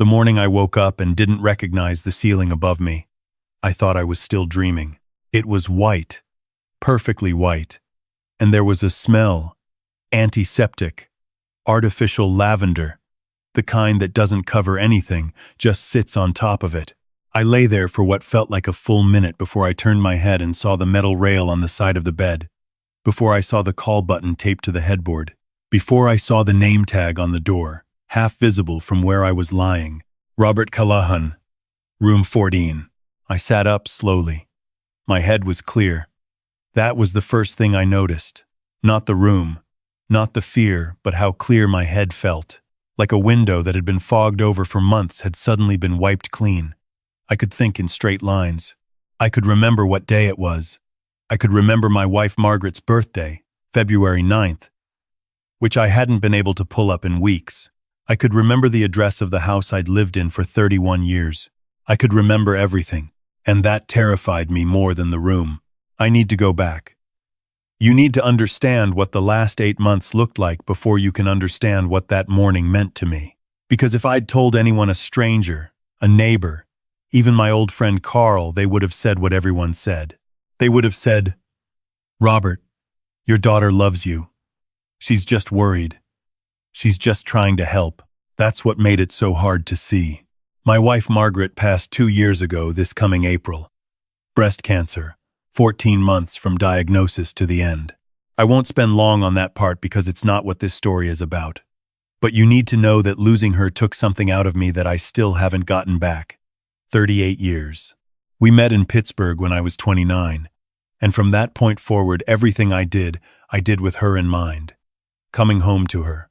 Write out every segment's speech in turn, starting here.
The morning I woke up and didn't recognize the ceiling above me. I thought I was still dreaming. It was white, perfectly white, and there was a smell, antiseptic, artificial lavender, the kind that doesn't cover anything, just sits on top of it. I lay there for what felt like a full minute before I turned my head and saw the metal rail on the side of the bed, before I saw the call button taped to the headboard, before I saw the name tag on the door, half visible from where I was lying. Robert Callahan, room 14. I sat up slowly. My head was clear. That was the first thing I noticed. Not the room, not the fear, but how clear my head felt. Like a window that had been fogged over for months had suddenly been wiped clean. I could think in straight lines. I could remember what day it was. I could remember my wife Margaret's birthday, February 9th, which I hadn't been able to pull up in weeks. I could remember the address of the house I'd lived in for 31 years. I could remember everything, and that terrified me more than the room. I need to go back. You need to understand what the last 8 months looked like before you can understand what that morning meant to me. Because if I'd told anyone, a stranger, a neighbor, even my old friend Carl, they would have said what everyone said. They would have said, "Robert, your daughter loves you. She's just worried. She's just trying to help." That's what made it so hard to see. My wife Margaret passed 2 years ago this coming April. Breast cancer, 14 months from diagnosis to the end. I won't spend long on that part because it's not what this story is about. But you need to know that losing her took something out of me that I still haven't gotten back. 38 years. We met in Pittsburgh when I was 29, and from that point forward, everything I did with her in mind. Coming home to her,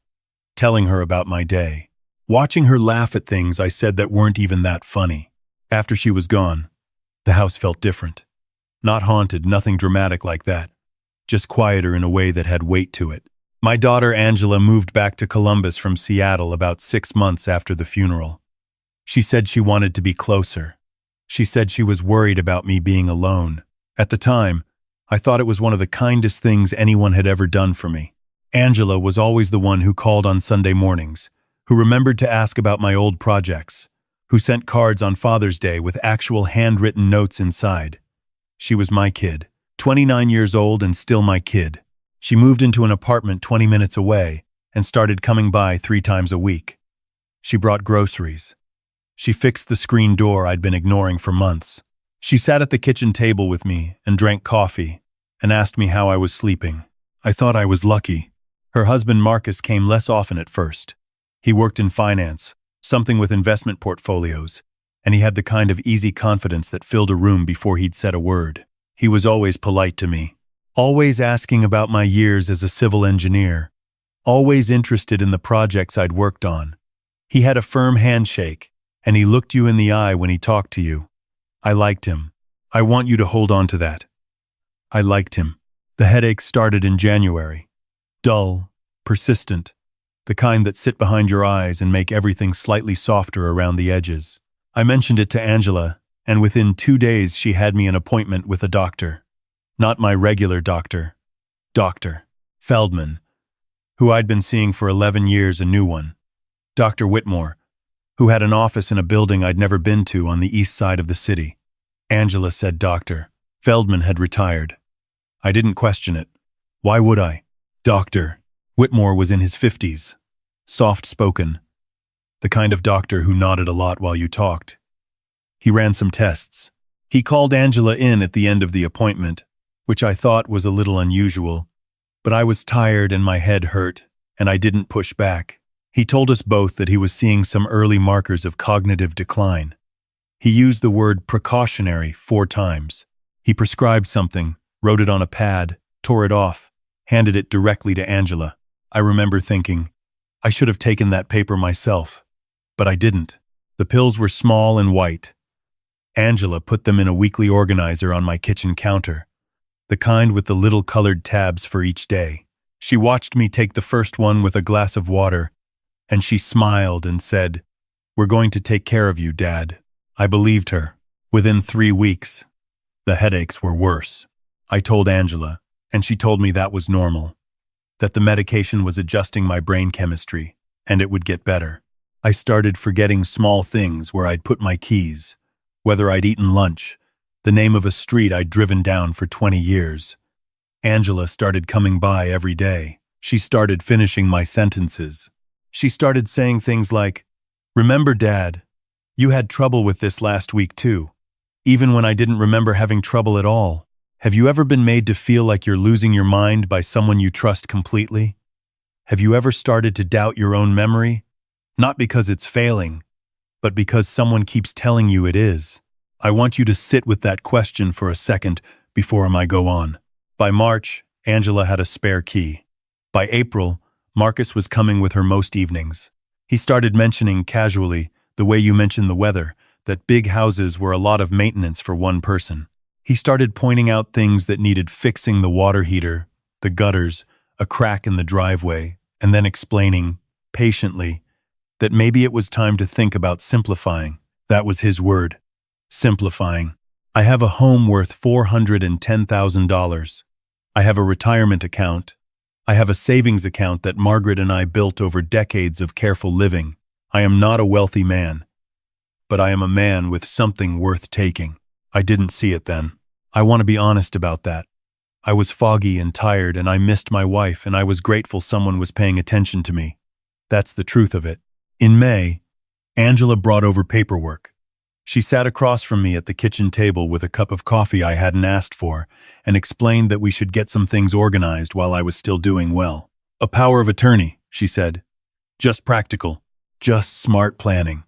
telling her about my day, watching her laugh at things I said that weren't even that funny. After she was gone, the house felt different. Not haunted, nothing dramatic like that, just quieter in a way that had weight to it. My daughter Angela moved back to Columbus from Seattle about 6 months after the funeral. She said she wanted to be closer. She said she was worried about me being alone. At the time, I thought it was one of the kindest things anyone had ever done for me. Angela was always the one who called on Sunday mornings, who remembered to ask about my old projects, who sent cards on Father's Day with actual handwritten notes inside. She was my kid, 29 years old and still my kid. She moved into an apartment 20 minutes away and started coming by 3 times a week. She brought groceries. She fixed the screen door I'd been ignoring for months. She sat at the kitchen table with me and drank coffee and asked me how I was sleeping. I thought I was lucky. Her husband Marcus came less often at first. He worked in finance, something with investment portfolios, and he had the kind of easy confidence that filled a room before he'd said a word. He was always polite to me, always asking about my years as a civil engineer, always interested in the projects I'd worked on. He had a firm handshake, and he looked you in the eye when he talked to you. I liked him. I want you to hold on to that. I liked him. The headaches started in January. Dull, persistent, the kind that sit behind your eyes and make everything slightly softer around the edges. I mentioned it to Angela, and within 2 days she had me an appointment with a doctor. Not my regular doctor. Dr. Feldman, who I'd been seeing for 11 years, a new one. Dr. Whitmore, who had an office in a building I'd never been to on the east side of the city. Angela said Dr. Feldman had retired. I didn't question it. Why would I? Dr. Whitmore was in his 50s, soft-spoken, the kind of doctor who nodded a lot while you talked. He ran some tests. He called Angela in at the end of the appointment, which I thought was a little unusual, but I was tired and my head hurt, and I didn't push back. He told us both that he was seeing some early markers of cognitive decline. He used the word precautionary 4 times. He prescribed something, wrote it on a pad, tore it off, handed it directly to Angela. I remember thinking, I should have taken that paper myself, but I didn't. The pills were small and white. Angela put them in a weekly organizer on my kitchen counter, the kind with the little colored tabs for each day. She watched me take the first one with a glass of water, and she smiled and said, "We're going to take care of you, Dad." I believed her. Within 3 weeks, the headaches were worse. I told Angela, and she told me that was normal, that the medication was adjusting my brain chemistry, and it would get better. I started forgetting small things, where I'd put my keys, whether I'd eaten lunch, the name of a street I'd driven down for 20 years. Angela started coming by every day. She started finishing my sentences. She started saying things like, "Remember, Dad, you had trouble with this last week too." Even when I didn't remember having trouble at all. Have you ever been made to feel like you're losing your mind by someone you trust completely? Have you ever started to doubt your own memory? Not because it's failing, but because someone keeps telling you it is. I want you to sit with that question for a second before I go on. By March, Angela had a spare key. By April, Marcus was coming with her most evenings. He started mentioning casually, the way you mentioned the weather, that big houses were a lot of maintenance for one person. He started pointing out things that needed fixing: the water heater, the gutters, a crack in the driveway, and then explaining, patiently, that maybe it was time to think about simplifying. That was his word. Simplifying. I have a home worth $410,000. I have a retirement account. I have a savings account that Margaret and I built over decades of careful living. I am not a wealthy man, but I am a man with something worth taking. I didn't see it then. I want to be honest about that. I was foggy and tired, and I missed my wife, and I was grateful someone was paying attention to me. That's the truth of it. In May, Angela brought over paperwork. She sat across from me at the kitchen table with a cup of coffee I hadn't asked for, and explained that we should get some things organized while I was still doing well. "A power of attorney," she said. "Just practical. Just smart planning."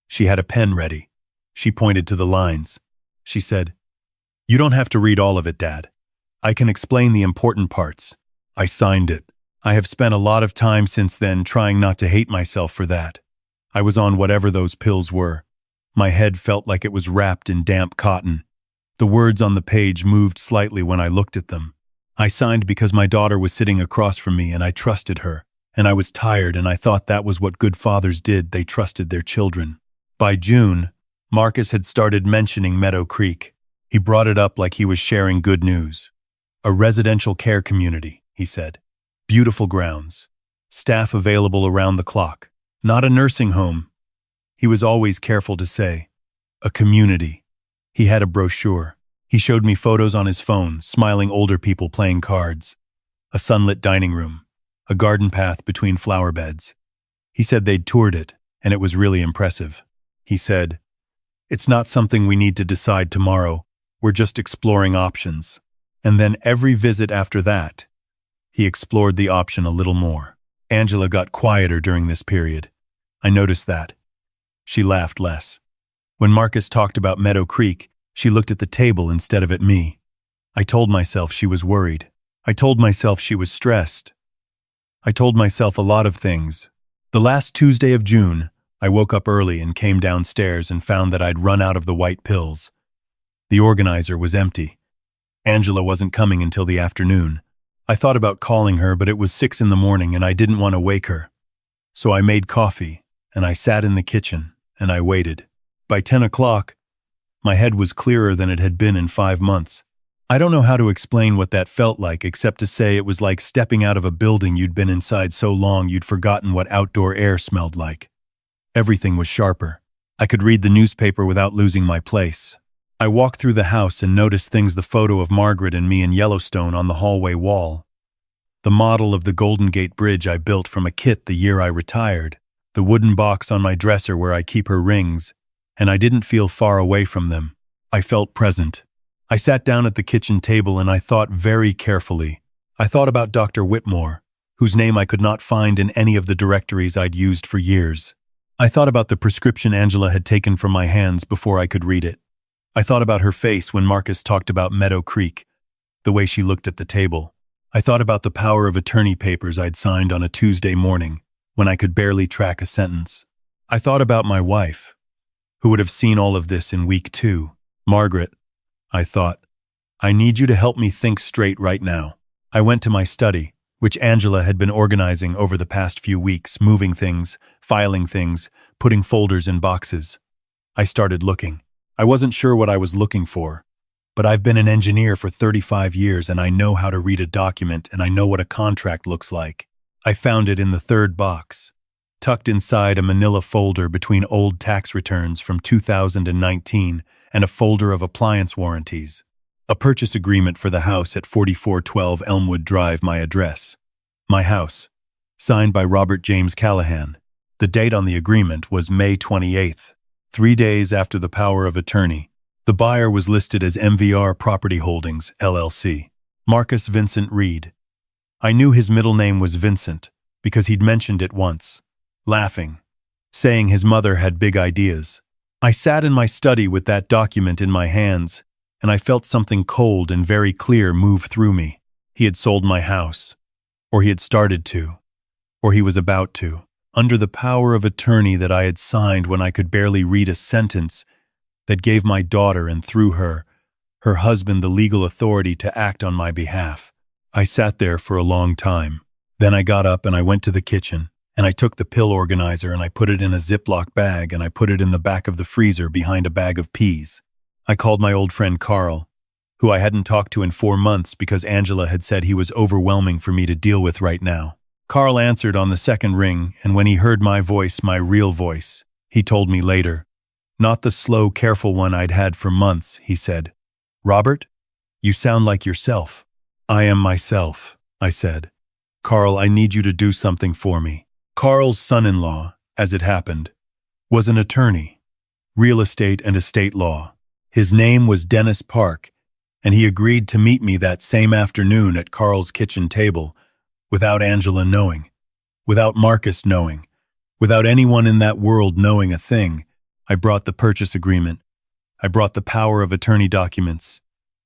She had a pen ready. She pointed to the lines. She said, "You don't have to read all of it, Dad. I can explain the important parts." I signed it. I have spent a lot of time since then trying not to hate myself for that. I was on whatever those pills were. My head felt like it was wrapped in damp cotton. The words on the page moved slightly when I looked at them. I signed because my daughter was sitting across from me and I trusted her. And I was tired, and I thought that was what good fathers did. They trusted their children. By June, Marcus had started mentioning Meadow Creek. He brought it up like he was sharing good news. "A residential care community," he said. "Beautiful grounds. Staff available around the clock. Not a nursing home." He was always careful to say, "A community." He had a brochure. He showed me photos on his phone, smiling older people playing cards. A sunlit dining room. A garden path between flower beds. He said they'd toured it, and it was really impressive. He said, "It's not something we need to decide tomorrow. We're just exploring options." And then every visit after that, he explored the option a little more. Angela got quieter during this period. I noticed that. She laughed less. When Marcus talked about Meadow Creek, she looked at the table instead of at me. I told myself she was worried. I told myself she was stressed. I told myself a lot of things. The last Tuesday of June, I woke up early and came downstairs and found that I'd run out of the white pills. The organizer was empty. Angela wasn't coming until the afternoon. I thought about calling her, but it was 6 in the morning and I didn't want to wake her. So I made coffee, and I sat in the kitchen, and I waited. By 10 o'clock, my head was clearer than it had been in 5 months. I don't know how to explain what that felt like, except to say it was like stepping out of a building you'd been inside so long you'd forgotten what outdoor air smelled like. Everything was sharper. I could read the newspaper without losing my place. I walked through the house and noticed things: the photo of Margaret and me in Yellowstone on the hallway wall, the model of the Golden Gate Bridge I built from a kit the year I retired, the wooden box on my dresser where I keep her rings, and I didn't feel far away from them. I felt present. I sat down at the kitchen table and I thought very carefully. I thought about Dr. Whitmore, whose name I could not find in any of the directories I'd used for years. I thought about the prescription Angela had taken from my hands before I could read it. I thought about her face when Marcus talked about Meadow Creek, the way she looked at the table. I thought about the power of attorney papers I'd signed on a Tuesday morning when I could barely track a sentence. I thought about my wife, who would have seen all of this in week 2. "Margaret," I thought, "I need you to help me think straight right now." I went to my study, which Angela had been organizing over the past few weeks, moving things, filing things, putting folders in boxes. I started looking. I wasn't sure what I was looking for, but I've been an engineer for 35 years and I know how to read a document and I know what a contract looks like. I found it in the 3rd box. tucked inside a manila folder between old tax returns from 2019 and a folder of appliance warranties. A purchase agreement for the house at 4412 Elmwood Drive, my address. My house. Signed by Robert James Callahan. The date on the agreement was May 28th, 3 days after the power of attorney. The buyer was listed as MVR Property Holdings, LLC. Marcus Vincent Reed. I knew his middle name was Vincent because he'd mentioned it once, laughing, saying his mother had big ideas. I sat in my study with that document in my hands, and I felt something cold and very clear move through me. He had sold my house, or he had started to, or he was about to, under the power of attorney that I had signed when I could barely read a sentence that gave my daughter and through her husband, the legal authority to act on my behalf. I sat there for a long time. Then I got up and I went to the kitchen, and I took the pill organizer and I put it in a Ziploc bag and I put it in the back of the freezer behind a bag of peas. I called my old friend Carl, who I hadn't talked to in 4 months because Angela had said he was overwhelming for me to deal with right now. Carl answered on the second ring, and when he heard my voice, my real voice, he told me later, not the slow, careful one I'd had for months, he said, "Robert, you sound like yourself." "I am myself," I said. "Carl, I need you to do something for me." Carl's son-in-law, as it happened, was an attorney, real estate and estate law. His name was Dennis Park, and he agreed to meet me that same afternoon at Carl's kitchen table, without Angela knowing, without Marcus knowing, without anyone in that world knowing a thing. I brought the purchase agreement. I brought the power of attorney documents.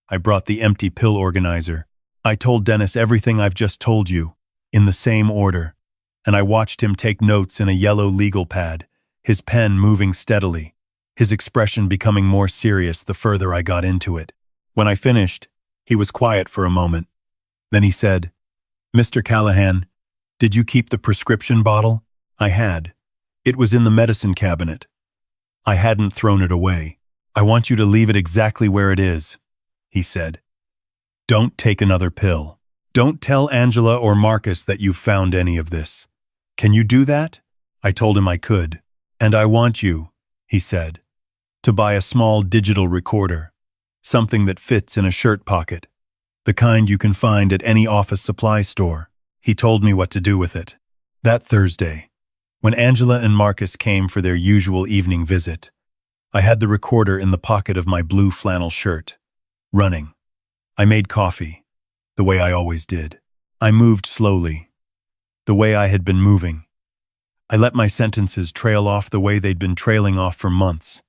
I brought the empty pill organizer. I told Dennis everything I've just told you, in the same order, and I watched him take notes in a yellow legal pad, his pen moving steadily, his expression becoming more serious the further I got into it. When I finished, he was quiet for a moment. Then he said, "Mr. Callahan, did you keep the prescription bottle?" I had. It was in the medicine cabinet. I hadn't thrown it away. "I want you to leave it exactly where it is," he said. "Don't take another pill. Don't tell Angela or Marcus that you've found any of this. Can you do that?" I told him I could. "And I want you," he said, "to buy a small digital recorder, something that fits in a shirt pocket, the kind you can find at any office supply store." He told me what to do with it. That Thursday, when Angela and Marcus came for their usual evening visit, I had the recorder in the pocket of my blue flannel shirt, running. I made coffee, the way I always did. I moved slowly, the way I had been moving. I let my sentences trail off the way they'd been trailing off for months.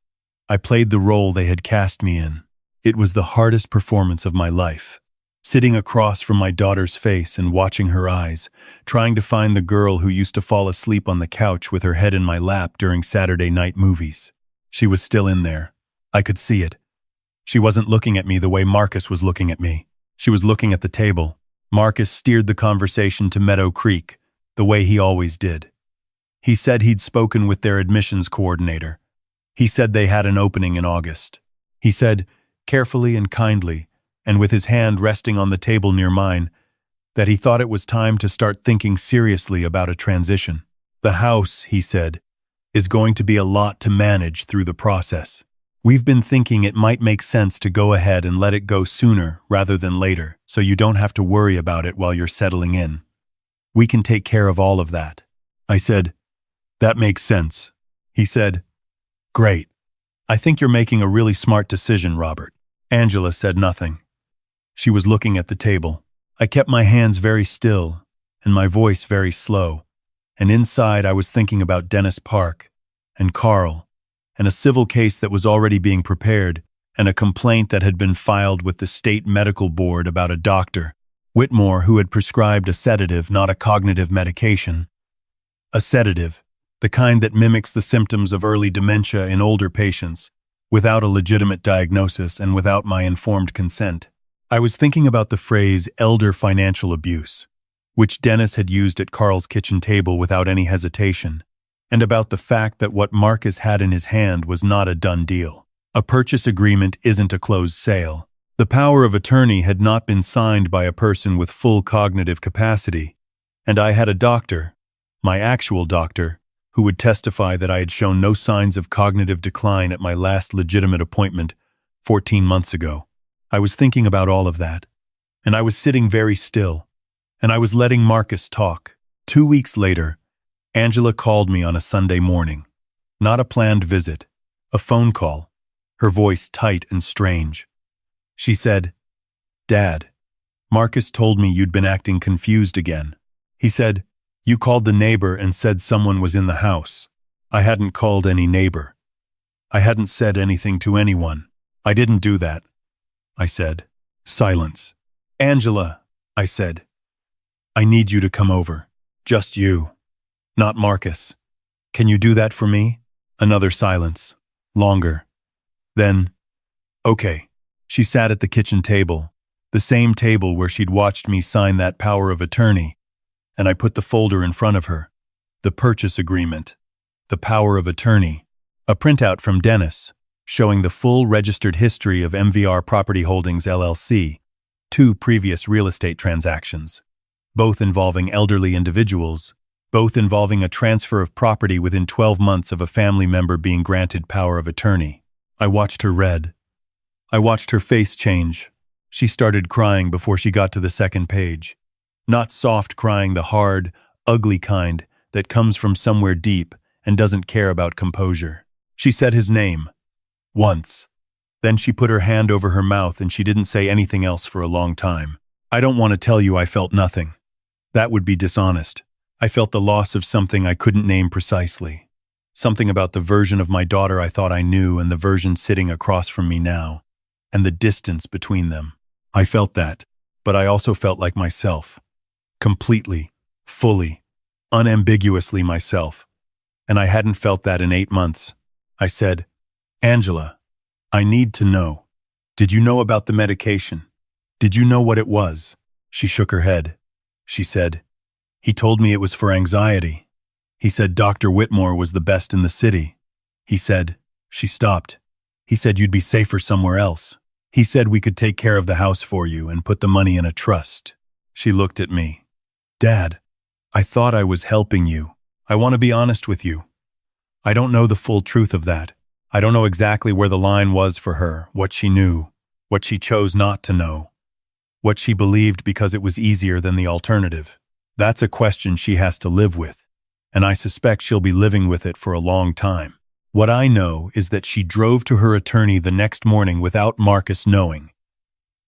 I played the role they had cast me in. It was the hardest performance of my life. Sitting across from my daughter's face and watching her eyes, trying to find the girl who used to fall asleep on the couch with her head in my lap during Saturday night movies. She was still in there. I could see it. She wasn't looking at me the way Marcus was looking at me. She was looking at the table. Marcus steered the conversation to Meadow Creek, the way he always did. He said he'd spoken with their admissions coordinator. He said they had an opening in August. He said, carefully and kindly, and with his hand resting on the table near mine, that he thought it was time to start thinking seriously about a transition. The house, he said, is going to be a lot to manage through the process. We've been thinking it might make sense to go ahead and let it go sooner rather than later, so you don't have to worry about it while you're settling in. We can take care of all of that. I said, "That makes sense." He said, "Great. I think you're making a really smart decision, Robert." Angela said nothing. She was looking at the table. I kept my hands very still and my voice very slow, and inside I was thinking about Dennis Park and Carl and a civil case that was already being prepared and a complaint that had been filed with the state medical board about a doctor, Whitmore, who had prescribed a sedative, not a cognitive medication. A sedative, the kind that mimics the symptoms of early dementia in older patients, without a legitimate diagnosis and without my informed consent. I was thinking about the phrase elder financial abuse, which Dennis had used at Carl's kitchen table without any hesitation, and about the fact that what Marcus had in his hand was not a done deal. A purchase agreement isn't a closed sale. The power of attorney had not been signed by a person with full cognitive capacity, and I had a doctor, my actual doctor, who would testify that I had shown no signs of cognitive decline at my last legitimate appointment 14 months ago. I was thinking about all of that, and I was sitting very still, and I was letting Marcus talk. 2 weeks later, Angela called me on a Sunday morning. Not a planned visit, a phone call, her voice tight and strange. She said, "Dad, Marcus told me you'd been acting confused again. He said, you called the neighbor and said someone was in the house. I hadn't called any neighbor. I hadn't said anything to anyone. I didn't do that," I said. Silence. "Angela," I said, "I need you to come over. Just you. Not Marcus. Can you do that for me?" Another silence. Longer. Then, "Okay." She sat at the kitchen table, the same table where she'd watched me sign that power of attorney, and I put the folder in front of her. The purchase agreement. The power of attorney. A printout from Dennis, showing the full registered history of MVR Property Holdings LLC, 2 previous real estate transactions, both involving elderly individuals, both involving a transfer of property within 12 months of a family member being granted power of attorney. I watched her read. I watched her face change. She started crying before she got to the second page. Not soft crying, the hard, ugly kind that comes from somewhere deep and doesn't care about composure. She said his name. Once. Then she put her hand over her mouth and she didn't say anything else for a long time. I don't want to tell you I felt nothing. That would be dishonest. I felt the loss of something I couldn't name precisely. Something about the version of my daughter I thought I knew and the version sitting across from me now, and the distance between them. I felt that, but I also felt like myself. Completely, fully, unambiguously myself. And I hadn't felt that in 8 months. I said, "Angela, I need to know. Did you know about the medication? Did you know what it was?" She shook her head. She said, "He told me it was for anxiety. He said Dr. Whitmore was the best in the city. He said," she stopped, "he said you'd be safer somewhere else. He said we could take care of the house for you and put the money in a trust." She looked at me. "Dad, I thought I was helping you. I want to be honest with you. I don't know the full truth of that. I don't know exactly where the line was for her, what she knew, what she chose not to know, what she believed because it was easier than the alternative. That's a question she has to live with, and I suspect she'll be living with it for a long time. What I know is that she drove to her attorney the next morning without Marcus knowing.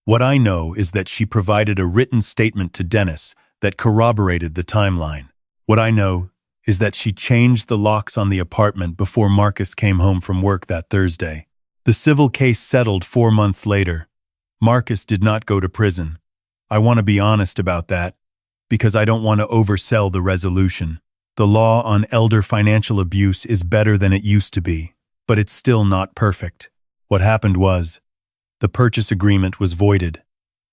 What I know is that she provided a written statement to Dennis that corroborated the timeline. What I know is that she changed the locks on the apartment before Marcus came home from work that Thursday. The civil case settled 4 months later. Marcus did not go to prison. I want to be honest about that, because I don't want to oversell the resolution. The law on elder financial abuse is better than it used to be, but it's still not perfect. What happened was, the purchase agreement was voided.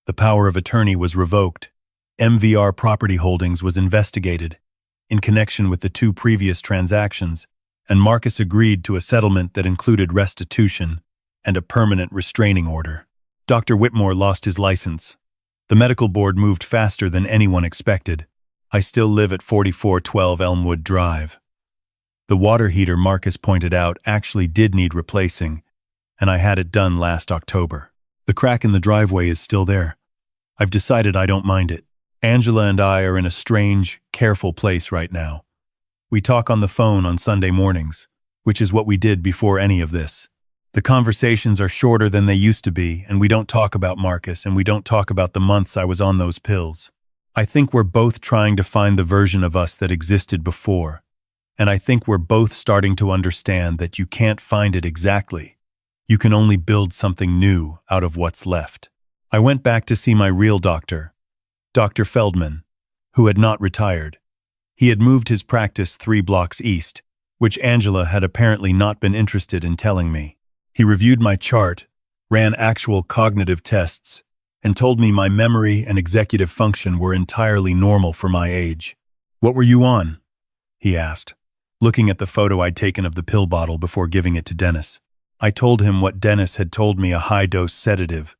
The power of attorney was revoked. MVR Property Holdings was investigated in connection with the 2 previous transactions, and Marcus agreed to a settlement that included restitution and a permanent restraining order. Dr. Whitmore lost his license. The medical board moved faster than anyone expected. I still live at 4412 Elmwood Drive. The water heater Marcus pointed out actually did need replacing, and I had it done last October. The crack in the driveway is still there. I've decided I don't mind it. Angela and I are in a strange, careful place right now. We talk on the phone on Sunday mornings, which is what we did before any of this. The conversations are shorter than they used to be, and we don't talk about Marcus, and we don't talk about the months I was on those pills. I think we're both trying to find the version of us that existed before, and I think we're both starting to understand that you can't find it exactly. You can only build something new out of what's left. I went back to see my real doctor, Dr. Feldman, who had not retired. He had moved his practice 3 blocks east, which Angela had apparently not been interested in telling me. He reviewed my chart, ran actual cognitive tests, and told me my memory and executive function were entirely normal for my age. "What were you on?" he asked, looking at the photo I'd taken of the pill bottle before giving it to Dennis. I told him what Dennis had told me, a high-dose sedative,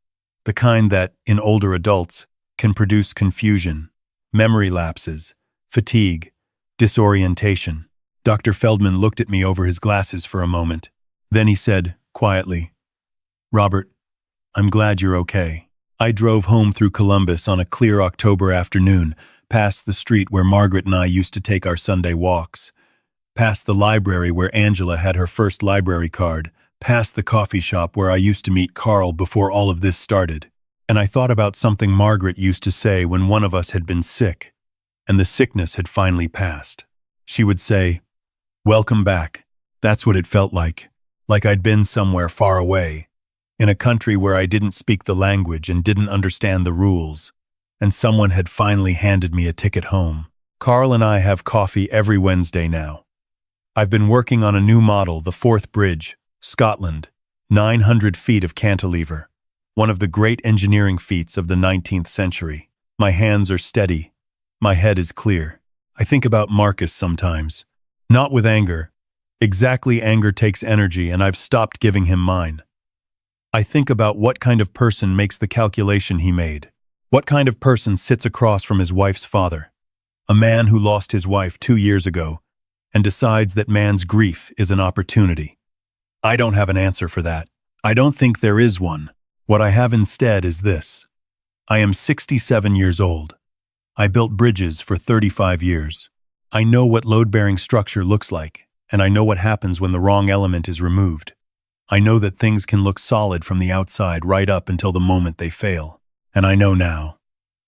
the kind that, in older adults, can produce confusion, memory lapses, fatigue, disorientation. Dr. Feldman looked at me over his glasses for a moment. Then he said, quietly, "Robert, I'm glad you're okay." I drove home through Columbus on a clear October afternoon, past the street where Margaret and I used to take our Sunday walks, past the library where Angela had her first library card, past the coffee shop where I used to meet Carl before all of this started. And I thought about something Margaret used to say when one of us had been sick, and the sickness had finally passed. She would say, "Welcome back." That's what it felt like I'd been somewhere far away, in a country where I didn't speak the language and didn't understand the rules, and someone had finally handed me a ticket home. Carl and I have coffee every Wednesday now. I've been working on a new model, the Forth Bridge, Scotland, 900 feet of cantilever, one of the great engineering feats of the 19th century. My hands are steady. My head is clear. I think about Marcus sometimes. Not with anger. Exactly, anger takes energy, and I've stopped giving him mine. I think about what kind of person makes the calculation he made. What kind of person sits across from his wife's father? A man who lost his wife 2 years ago and decides that man's grief is an opportunity. I don't have an answer for that. I don't think there is one. What I have instead is this. I am 67 years old. I built bridges for 35 years. I know what load-bearing structure looks like, and I know what happens when the wrong element is removed. I know that things can look solid from the outside right up until the moment they fail. And I know now,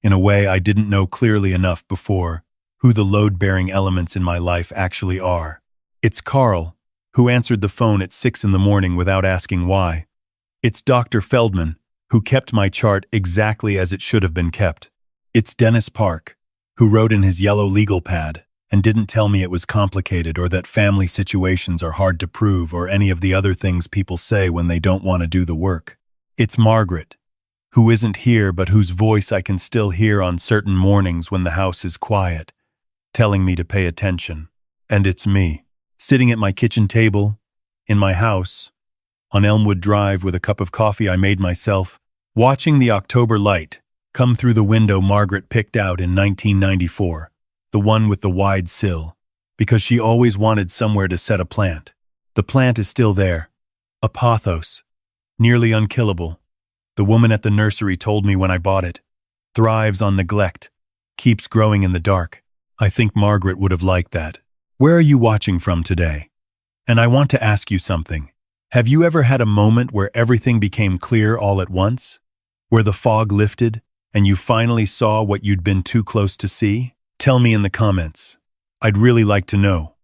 in a way I didn't know clearly enough before, who the load-bearing elements in my life actually are. It's Carl, who answered the phone at 6 in the morning without asking why. It's Dr. Feldman, who kept my chart exactly as it should have been kept. It's Dennis Park, who wrote in his yellow legal pad and didn't tell me it was complicated or that family situations are hard to prove or any of the other things people say when they don't want to do the work. It's Margaret, who isn't here but whose voice I can still hear on certain mornings when the house is quiet, telling me to pay attention. And it's me, sitting at my kitchen table, in my house, on Elmwood Drive with a cup of coffee I made myself, watching the October light come through the window Margaret picked out in 1994. The one with the wide sill, because she always wanted somewhere to set a plant. The plant is still there, a pothos, nearly unkillable. The woman at the nursery told me when I bought it. Thrives on neglect, keeps growing in the dark. I think Margaret would have liked that. Where are you watching from today? And I want to ask you something. Have you ever had a moment where everything became clear all at once? Where the fog lifted and you finally saw what you'd been too close to see? Tell me in the comments. I'd really like to know.